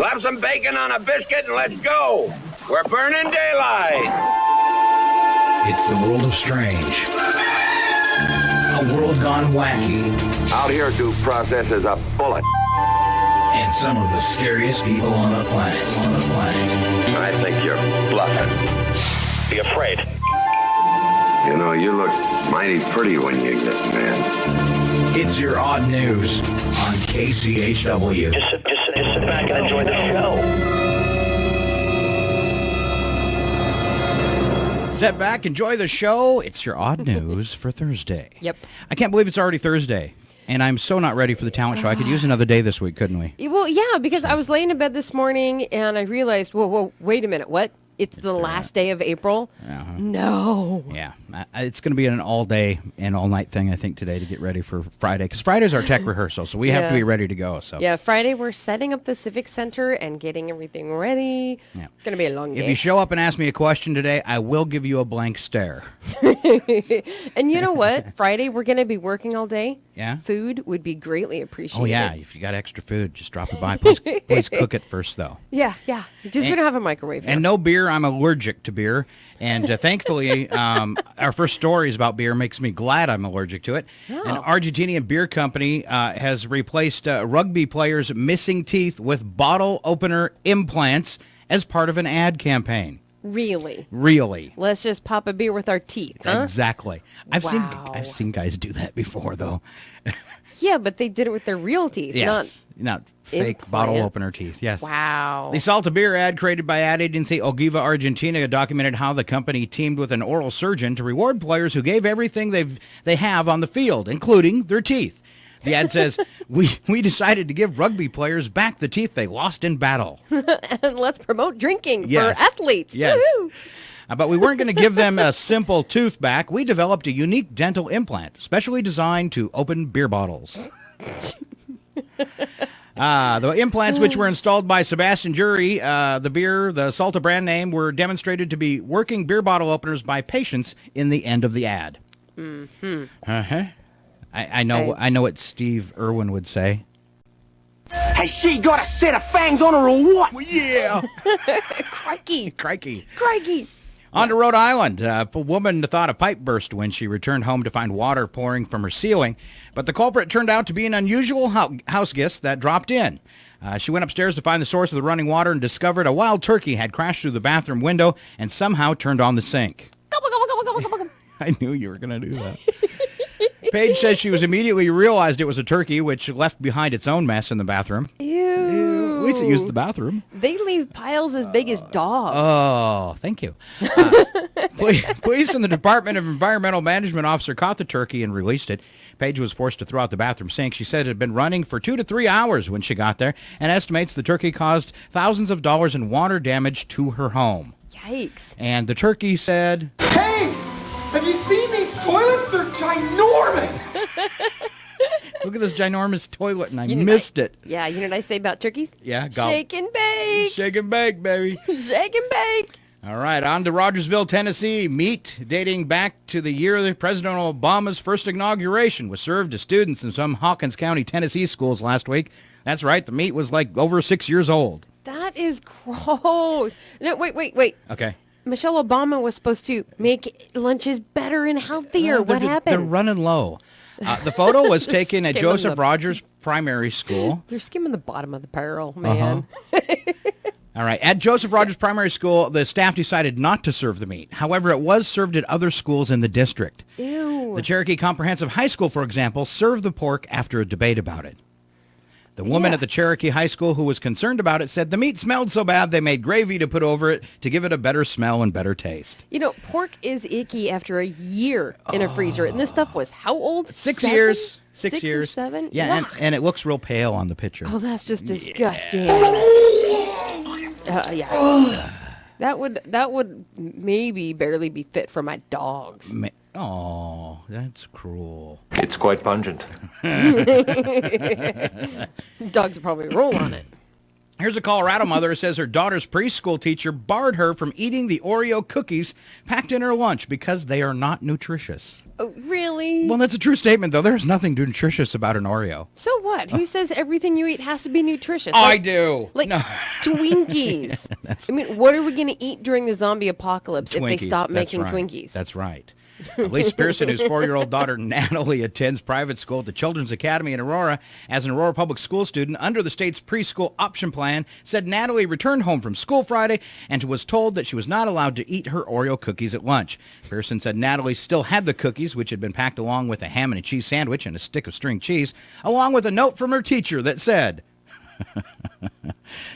Slap some bacon on a biscuit and let's go. We're burning daylight. It's the world of strange. A world gone wacky. Out here, due process is a bullet. And some of the scariest people on the planet. I think you're bluffing. Be afraid. You know, you look mighty pretty when you get mad. It's your odd news on KCHW. Just sit back and enjoy the show. Sit back, enjoy the show. It's your odd news for Thursday. Yep. I can't believe it's already Thursday. And I'm so not ready for the talent show. I could use another day this week, couldn't we? Well, yeah, because I was laying in bed this morning and I realized, whoa, wait a minute, what? It's the last day of April? Uh-huh. No. Yeah. It's going to be an all-day and all-night thing, I think, today to get ready for Friday. Because Friday's our tech rehearsal, so we have to be ready to go. So yeah, Friday we're setting up the Civic Center and getting everything ready. Yeah. It's going to be a long day. If you show up and ask me a question today, I will give you a blank stare. And you know what? Friday we're going to be working all day. Yeah? Food would be greatly appreciated. Oh, yeah. If you got extra food, just drop it by. Please cook it first, though. Yeah. Just we don't have a microwave here. And no beer. I'm allergic to beer. And thankfully, our first story is about beer. Makes me glad I'm allergic to it. Oh. An Argentinian beer company has replaced rugby players' missing teeth with bottle opener implants as part of an ad campaign. Really? Let's just pop a beer with our teeth, huh? Exactly. I've Wow. seen guys do that before, though. Yeah, but they did it with their real teeth, not fake implant. bottle opener teeth. Yes. Wow. The Salta Beer ad created by ad agency Ogiva Argentina documented how the company teamed with an oral surgeon to reward players who gave everything they have on the field, including their teeth. The ad says, we decided to give rugby players back the teeth they lost in battle. And let's promote drinking Yes. for athletes. Yes. Woo-hoo. But we weren't going to give them a simple tooth back. We developed a unique dental implant, specially designed to open beer bottles. The implants, which were installed by Sebastian Jury, the Salta brand name, were demonstrated to be working beer bottle openers by patients in the end of the ad. Mm-hmm. Uh-huh. I know what Steve Irwin would say. Has she got a set of fangs on her or what? Well, yeah. Crikey. Crikey. Oh. On to Rhode Island. A woman thought a pipe burst when she returned home to find water pouring from her ceiling, but the culprit turned out to be an unusual house guest that dropped in. She went upstairs to find the source of the running water and discovered a wild turkey had crashed through the bathroom window and somehow turned on the sink. I knew you were going to do that. Paige says she was immediately realized it was a turkey, which left behind its own mess in the bathroom. Ew. At least it used the bathroom. They leave piles as big as dogs. Oh, thank you. Police and the Department of Environmental Management officer caught the turkey and released it. Paige was forced to throw out the bathroom sink. She said it had been running for 2 to 3 hours when she got there and estimates the turkey caused thousands of dollars in water damage to her home. Yikes. And the turkey said, Hey! Have you seen these toilets? They're ginormous! look at this ginormous toilet, and I You know missed it. Yeah, you know what I say about turkeys? Yeah, go. Shake and bake. Shake and bake, baby. Shake and bake. All right, on to Rogersville, Tennessee. Meat dating back to the year of President Obama's first inauguration was served to students in some Hawkins County, Tennessee schools last week. That's right, the meat was like over 6 years old. That is gross. No, wait. Okay. Michelle Obama was supposed to make lunches better and healthier. Well, What They're happened? running low. The photo was taken at skimming Joseph the- Rogers Primary School. They're skimming the bottom of the barrel, man. All right. At Joseph Rogers Primary School, the staff decided not to serve the meat. However, it was served at other schools in the district. Ew. The Cherokee Comprehensive High School, for example, served the pork after a debate about it. The woman Yeah. at the Cherokee High School who was concerned about it said the meat smelled so bad they made gravy to put over it to give it a better smell and better taste. You know, pork is icky after a year in a freezer. And this stuff was how old? 6 7? years. 6 6 years. or 7? Yeah, Yuck. and it looks real pale on the picture. Oh, that's just disgusting. Yeah. That would maybe barely be fit for my dogs. Oh, that's cruel. It's quite pungent. Dogs would probably roll on it. Here's a Colorado mother who says her daughter's preschool teacher barred her from eating the Oreo cookies packed in her lunch because they are not nutritious. Oh, really? Well, that's a true statement, though. There's nothing nutritious about an Oreo. So what? Who says everything you eat has to be nutritious? I do. Like No. Twinkies. I mean, what are we going to eat during the zombie apocalypse if they Twinkies, stop that's making right. Twinkies? That's right. Lisa Pearson, whose 4-year-old daughter Natalie attends private school at the Children's Academy in Aurora as an Aurora Public School student under the state's preschool option plan, said Natalie returned home from school Friday and was told that she was not allowed to eat her Oreo cookies at lunch. Pearson said Natalie still had the cookies, which had been packed along with a ham and cheese sandwich and a stick of string cheese, along with a note from her teacher that said,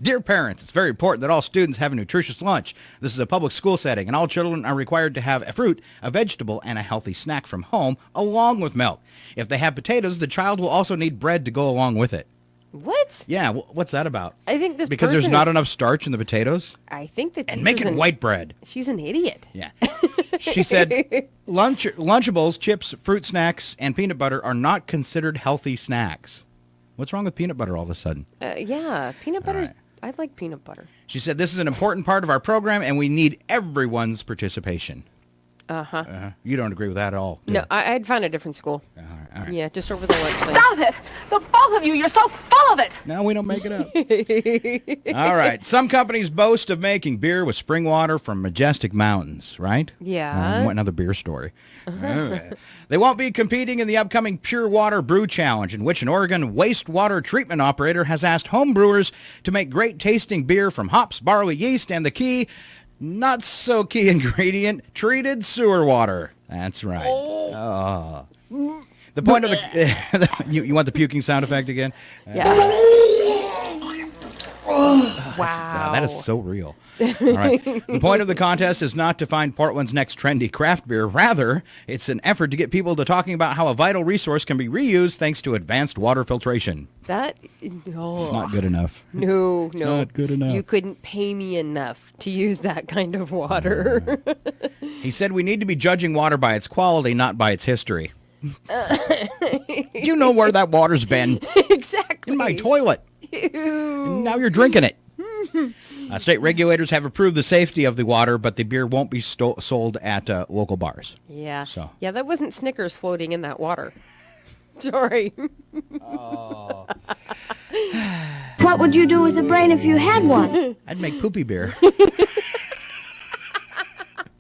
"Dear parents, it's very important that all students have a nutritious lunch. This is a public school setting, and all children are required to have a fruit, a vegetable, and a healthy snack from home, along with milk. If they have potatoes, the child will also need bread to go along with it." What? Yeah, what's that about? I think this Because there's person not is- enough starch in the potatoes? I think that And make it white bread. She's an idiot. Yeah. She said Lunchables, chips, fruit snacks, and peanut butter are not considered healthy snacks. What's wrong with peanut butter all of a sudden? Yeah, peanut butter. right. I like peanut butter. She said this is an important part of our program, and we need everyone's participation. Uh-huh. You don't agree with that at all? do No, you? I'd find a different school. All right. Yeah, just over the lunch thing. Stop it! The both of you, you're so full of it! No, we don't make it up. All right. Some companies boast of making beer with spring water from majestic mountains, right? Yeah. Another beer story. They won't be competing in the upcoming Pure Water Brew Challenge, in which an Oregon wastewater treatment operator has asked home brewers to make great tasting beer from hops, barley, yeast, and the key, not so key ingredient, treated sewer water. That's right. Oh. The point of the... you want the puking sound effect again? Yeah. Wow, that is so real. All right. The point of the contest is not to find Portland's next trendy craft beer. Rather, it's an effort to get people to talking about how a vital resource can be reused thanks to advanced water filtration. That, no. It's not good enough. No. not good enough. You couldn't pay me enough to use that kind of water. He said we need to be judging water by its quality, not by its history. You know where that water's been? Exactly. In my toilet. And now you're drinking it. State regulators have approved the safety of the water, but the beer won't be sold at local bars. Yeah. So. Yeah, that wasn't Snickers floating in that water. Sorry. What would you do with a brain if you had one? I'd make poopy beer.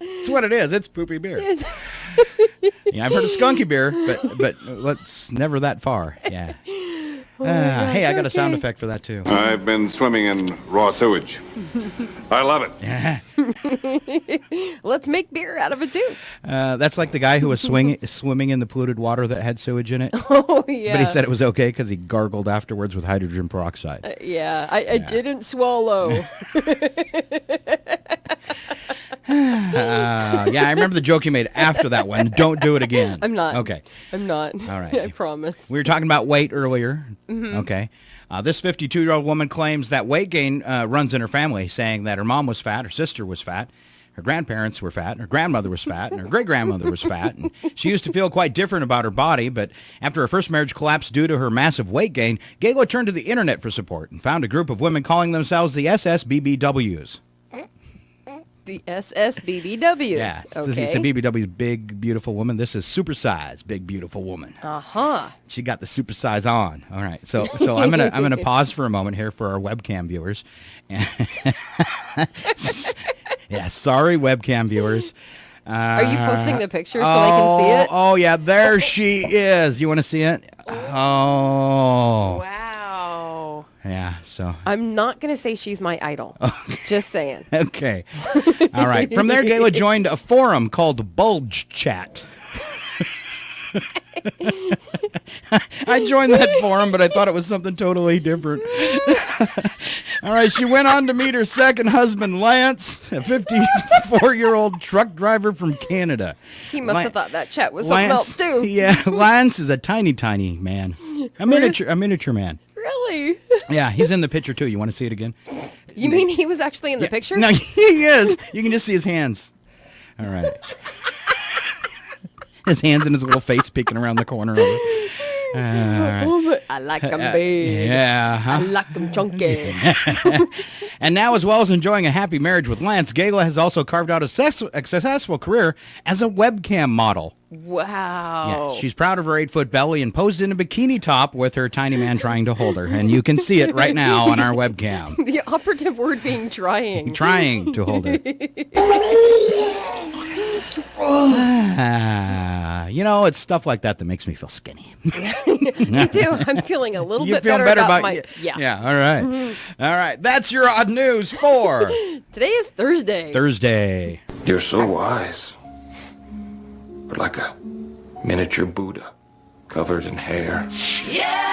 That's what it is. It's poopy beer. Yeah, I've heard of skunky beer, but let's never that far. Yeah. Hey, I got a sound effect for that too. I've been swimming in raw sewage. I love it. Yeah. Let's make beer out of it too. That's like the guy who was swimming in the polluted water that had sewage in it. Oh yeah. But he said it was okay because he gargled afterwards with hydrogen peroxide. Yeah, I didn't swallow. Yeah, I remember the joke you made after that one. Don't do it again. I'm not. Okay. I'm not. All right. I promise. We were talking about weight earlier. Mm-hmm. Okay. This 52-year-old woman claims that weight gain runs in her family, saying that her mom was fat, her sister was fat, her grandparents were fat, and her grandmother was fat, and her great-grandmother was fat. And she used to feel quite different about her body, but after her first marriage collapsed due to her massive weight gain, Gayla turned to the internet for support and found a group of women calling themselves the SSBBWs. The SSBBWs. Yeah. Okay. It's a BBW's big, beautiful woman. This is supersize, big, beautiful woman. Uh-huh. She got the supersize on. All right. So I'm gonna pause for a moment here for our webcam viewers. Yeah, sorry, webcam viewers. Are you posting the picture so they can see it? Oh yeah, there she is. You want to see it? Oh. Wow. Yeah. So. I'm not going to say she's my idol. Just saying. Okay. All right. From there, Gayla joined a forum called Bulge Chat. I joined that forum, but I thought it was something totally different. All right, she went on to meet her second husband, Lance, a 54-year-old truck driver from Canada. He must have thought that chat was something else too. Yeah, Lance is a tiny, tiny man. A miniature man. Really? Yeah, he's in the picture too. You want to see it again? You mean he was actually in the picture? No, he is. You can just see his hands. All right. His hands and his little face peeking around the corner of it. I like them big. Yeah. I like them chunky. And now, as well as enjoying a happy marriage with Lance, Gayla has also carved out a successful career as a webcam model. Wow. Yeah, she's proud of her 8-foot belly and posed in a bikini top with her tiny man trying to hold her. And you can see it right now on our webcam. The operative word being trying. Trying to hold her. You know, it's stuff like that that makes me feel skinny. Me too. I'm feeling a little You bit feel better, better about about my... Yeah, all right. All right, that's your odd news for Today is Thursday. Thursday. You're so wise. You're like a miniature Buddha covered in hair. Yeah.